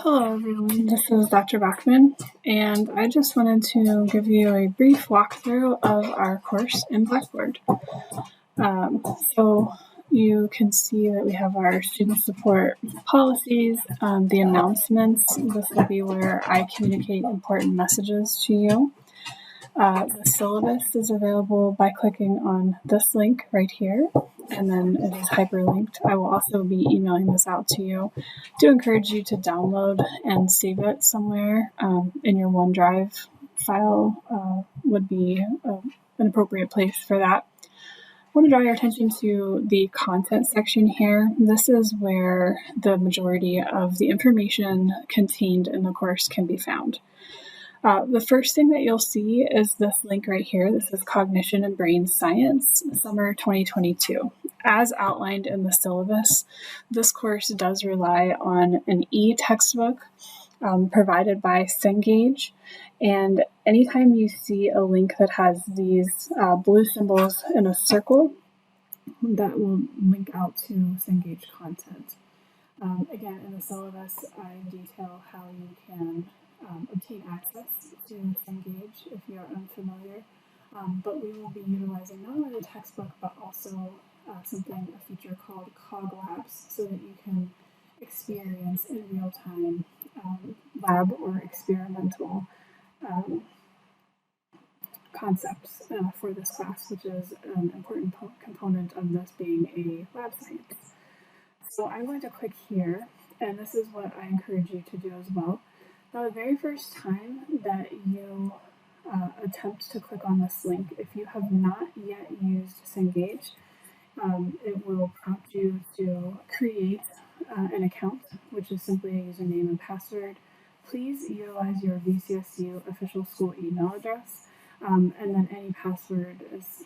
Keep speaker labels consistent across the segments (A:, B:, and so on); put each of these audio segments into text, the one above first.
A: Hello everyone, this is Dr. Bachman, and I just wanted to give you a brief walkthrough of our course in Blackboard. So you can see that we have our student support policies, the announcements. This will be where I communicate important messages to you. The syllabus is available by clicking on this link right here, and then it is hyperlinked. I will also be emailing this out to you. I do encourage you to download and save it somewhere in your OneDrive file would be an appropriate place for that. I want to draw your attention to the content section here. This is where the majority of the information contained in the course can be found. The first thing that you'll see is this link right here. This is Cognition and Brain Science, Summer 2022. As outlined in the syllabus, this course does rely on an e-textbook provided by Cengage. And anytime you see a link that has these blue symbols in a circle, that will link out to Cengage content. Again, in the syllabus, I detail how you can obtain access to Cengage if you're unfamiliar, but we will be utilizing not only the textbook but also a feature called Cog Labs, so that you can experience in real time lab or experimental concepts for this class, which is an important component of this being a lab science. So I'm going to click here, and this is what I encourage you to do as well. Now, the very first time that you attempt to click on this link, if you have not yet used Cengage, it will prompt you to create an account, which is simply a username and password. Please utilize your VCSU official school email address, and then any password is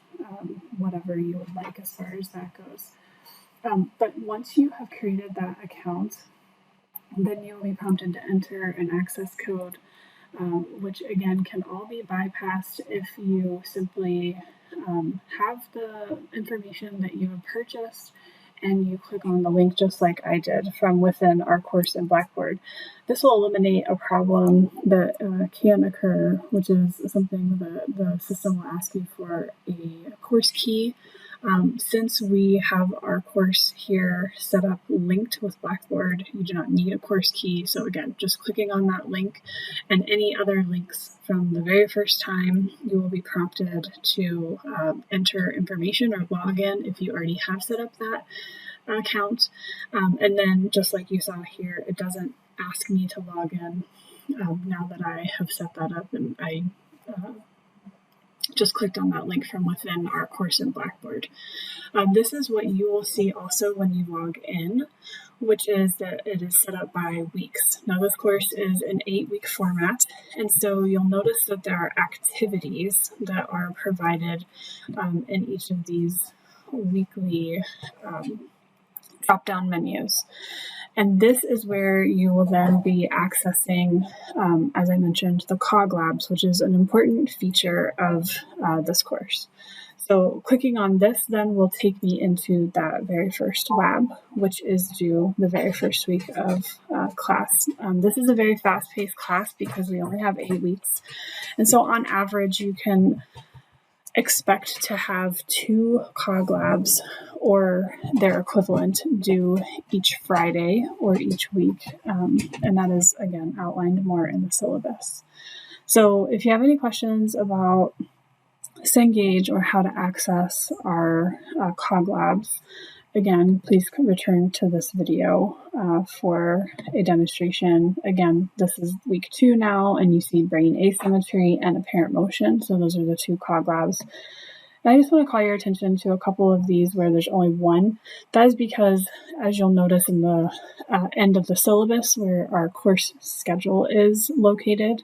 A: whatever you would like as far as that goes. But once you have created that account, then you will be prompted to enter an access code, which again can all be bypassed if you simply have the information that you have purchased and you click on the link just like I did from within our course in Blackboard. This will eliminate a problem that can occur, which is something that the system will ask you for a course key. Since we have our course here set up linked with Blackboard, you do not need a course key. So again, just clicking on that link and any other links from the very first time, you will be prompted to enter information or log in if you already have set up that account. And then just like you saw here, it doesn't ask me to log in now that I have set that up, and I just clicked on that link from within our course in Blackboard. This is what you will see also when you log in, which is that it is set up by weeks. Now, this course is an 8-week format, and so you'll notice that there are activities that are provided in each of these weekly drop-down menus. And this is where you will then be accessing, as I mentioned, the Cog Labs, which is an important feature of this course. So clicking on this then will take me into that very first lab, which is due the very first week of class. This is a very fast-paced class because we only have 8 weeks. And so on average, you can expect to have 2 Cog Labs or their equivalent due each Friday or each week. And that is, again, outlined more in the syllabus. So if you have any questions about Cengage or how to access our Cog Labs, again, please return to this video for a demonstration. Again, this is week 2 now, and you see brain asymmetry and apparent motion. So those are the 2 Cog Labs. And I just want to call your attention to a couple of these where there's only one. That is because, as you'll notice in the end of the syllabus where our course schedule is located,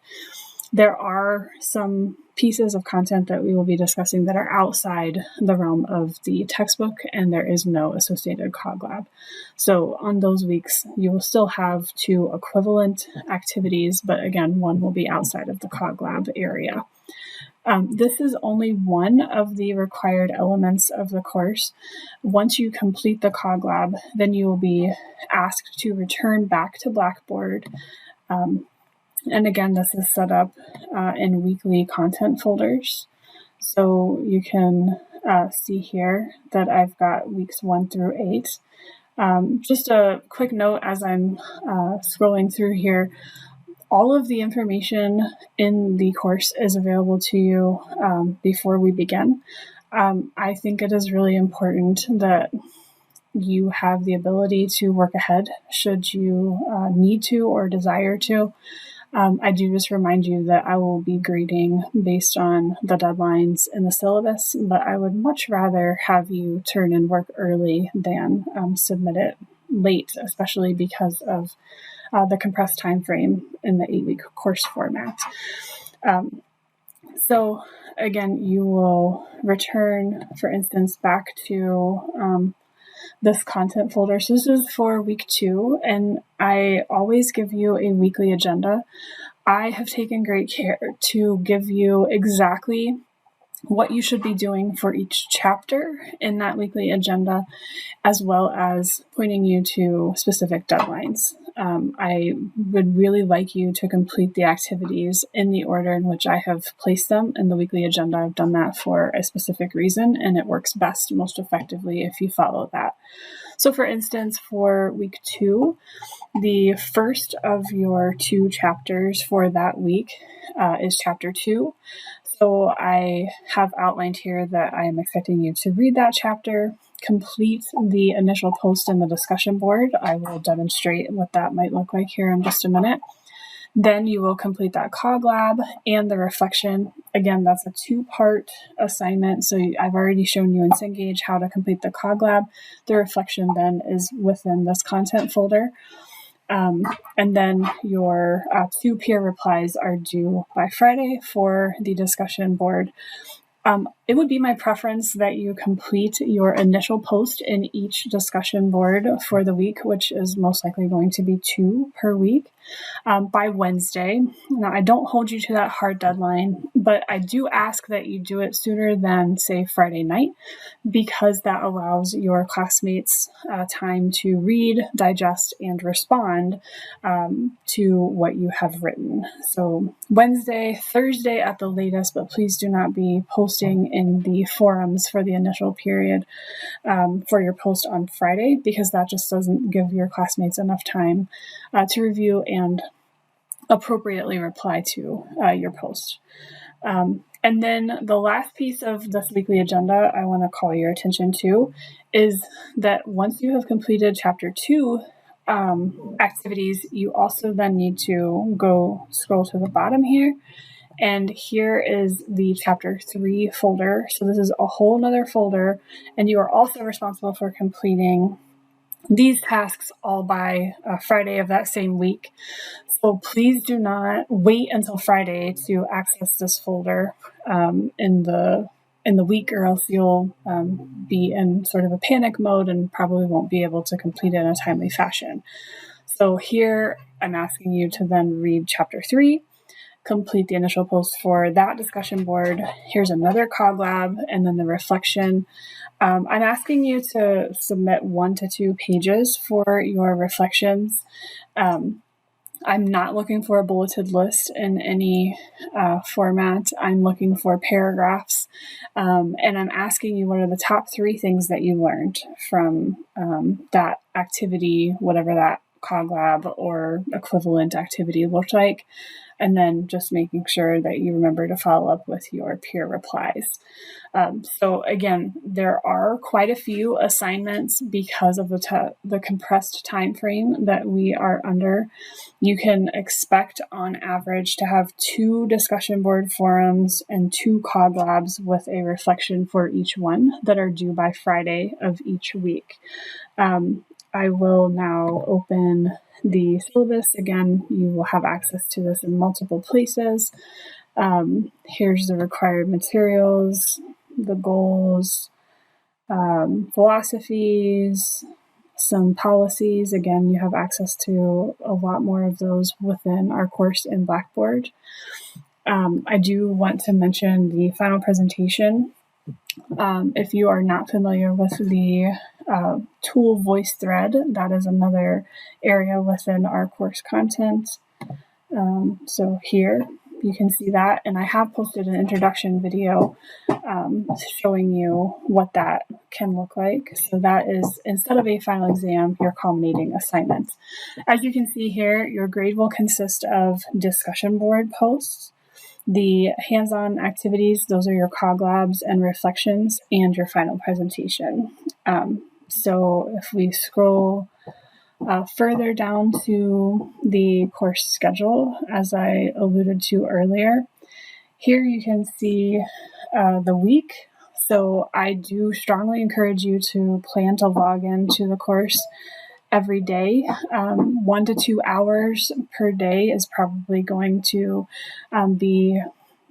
A: there are some pieces of content that we will be discussing that are outside the realm of the textbook, and there is no associated Cog Lab. So on those weeks, you will still have 2 equivalent activities, but again, one will be outside of the Cog Lab area. This is only one of the required elements of the course. Once you complete the Cog Lab, then you will be asked to return back to Blackboard. And again, this is set up in weekly content folders. So you can see here that I've got weeks 1 through 8. Just a quick note as I'm scrolling through here, all of the information in the course is available to you before we begin. I think it is really important that you have the ability to work ahead should you need to or desire to. I do just remind you that I will be grading based on the deadlines in the syllabus, but I would much rather have you turn in work early than submit it late, especially because of the compressed time frame in the 8-week course format. So again, you will return, for instance, back to this content folder. So this is for week 2, and I always give you a weekly agenda. I have taken great care to give you exactly what you should be doing for each chapter in that weekly agenda, as well as pointing you to specific deadlines. I would really like you to complete the activities in the order in which I have placed them in the weekly agenda. I've done that for a specific reason, and it works best, most effectively if you follow that. So for instance, for week 2, the first of your 2 chapters for that week is chapter 2. So I have outlined here that I am expecting you to read that chapter, complete the initial post in the discussion board. I will demonstrate what that might look like here in just a minute. Then you will complete that Cog Lab and the reflection. Again, that's a 2-part assignment. So I've already shown you in Cengage how to complete the Cog Lab. The reflection then is within this content folder. And then your 2 peer replies are due by Friday for the discussion board. It would be my preference that you complete your initial post in each discussion board for the week, which is most likely going to be 2 per week, by Wednesday. Now, I don't hold you to that hard deadline, but I do ask that you do it sooner than, say, Friday night, because that allows your classmates time to read, digest, and respond to what you have written. So Wednesday, Thursday at the latest, but please do not be posting in the forums for the initial period for your post on Friday, because that just doesn't give your classmates enough time to review and appropriately reply to your post. And then the last piece of this weekly agenda I want to call your attention to is that once you have completed chapter 2 activities, you also then need to go scroll to the bottom here. And here is the chapter 3 folder. So this is a whole nother folder, and you are also responsible for completing these tasks all by Friday of that same week. So please do not wait until Friday to access this folder in the week, or else you'll be in sort of a panic mode and probably won't be able to complete it in a timely fashion. So here I'm asking you to then read chapter 3, complete the initial post for that discussion board. Here's another Cog Lab, and then the reflection. I'm asking you to submit 1 to 2 pages for your reflections. I'm not looking for a bulleted list in any format. I'm looking for paragraphs, and I'm asking you what are the top 3 things that you learned from that activity, whatever that Cog Lab or equivalent activity looked like, and then just making sure that you remember to follow up with your peer replies. So again, there are quite a few assignments because of the compressed time frame that we are under. You can expect on average to have 2 discussion board forums and 2 Cog Labs with a reflection for each one that are due by Friday of each week. I will now open the syllabus. Again, you will have access to this in multiple places. Here's the required materials, the goals, philosophies, some policies. Again, you have access to a lot more of those within our course in Blackboard. I do want to mention the final presentation. If you are not familiar with the tool voice thread, that is another area within our course content. So here you can see that, and I have posted an introduction video showing you what that can look like. So that is, instead of a final exam, your culminating assignment. As you can see here, your grade will consist of discussion board posts, the hands-on activities, those are your cog labs and reflections, and your final presentation. So if we scroll further down to the course schedule, as I alluded to earlier, here you can see the week. So I do strongly encourage you to plan to log into the course every day. 1 to 2 hours per day is probably going to be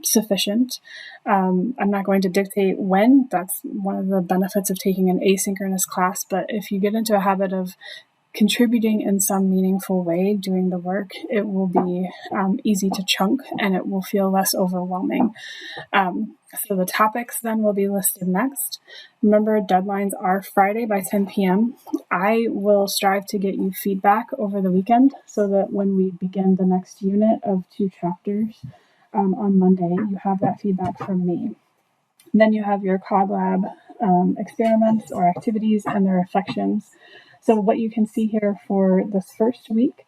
A: sufficient. I'm not going to dictate when. That's one of the benefits of taking an asynchronous class, but if you get into a habit of contributing in some meaningful way, doing the work, it will be easy to chunk and it will feel less overwhelming. So the topics then will be listed next. Remember, deadlines are Friday by 10 p.m. I will strive to get you feedback over the weekend so that when we begin the next unit of 2 chapters on Monday, you have that feedback from me. Then you have your Cog Lab experiments or activities and the reflections. So what you can see here for this first week,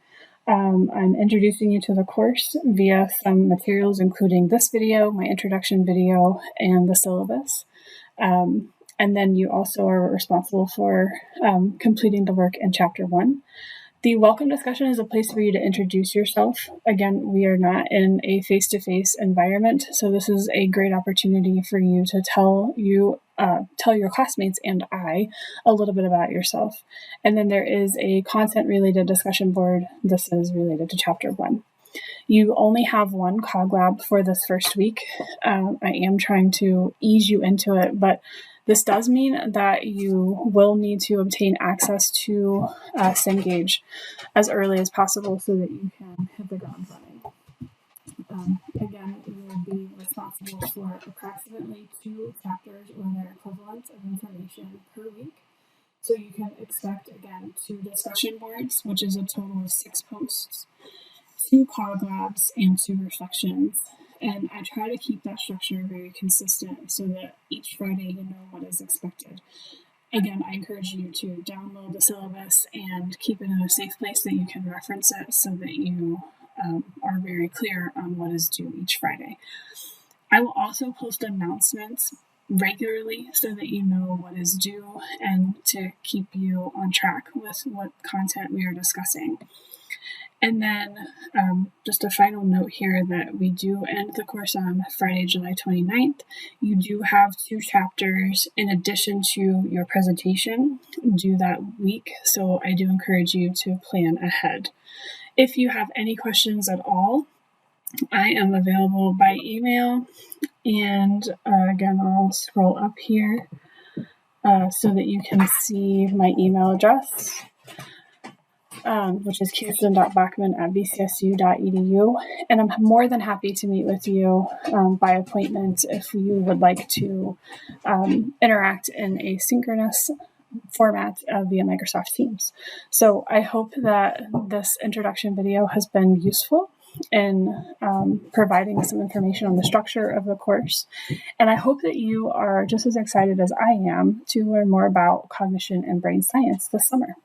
A: I'm introducing you to the course via some materials, including this video, my introduction video, and the syllabus. And then you also are responsible for completing the work in Chapter 1. The welcome discussion is a place for you to introduce yourself. Again, we are not in a face-to-face environment, so this is a great opportunity for you to tell your classmates and I a little bit about yourself. And then there is a content-related discussion board. This is related to Chapter 1. You only have one Cog Lab for this first week. I am trying to ease you into it, but this does mean that you will need to obtain access to Cengage as early as possible so that you can hit the ground running. Again, you will be responsible for approximately 2 chapters or their equivalents of information per week. So you can expect, again, 2 discussion boards, which is a total of 6 posts, 2 Cog Labs, and 2 reflections. And I try to keep that structure very consistent so that each Friday you know what is expected. Again, I encourage you to download the syllabus and keep it in a safe place that you can reference it so that you are very clear on what is due each Friday. I will also post announcements regularly so that you know what is due and to keep you on track with what content we are discussing. And then just a final note here that we do end the course on Friday, July 29th. You do have 2 chapters in addition to your presentation due that week, so I do encourage you to plan ahead. If you have any questions at all, I am available by email, and again, I'll scroll up here so that you can see my email address. Which is kirsten.bachman@bcsu.edu. And I'm more than happy to meet with you by appointment if you would like to interact in a synchronous format via Microsoft Teams. So I hope that this introduction video has been useful in providing some information on the structure of the course. And I hope that you are just as excited as I am to learn more about cognition and brain science this summer.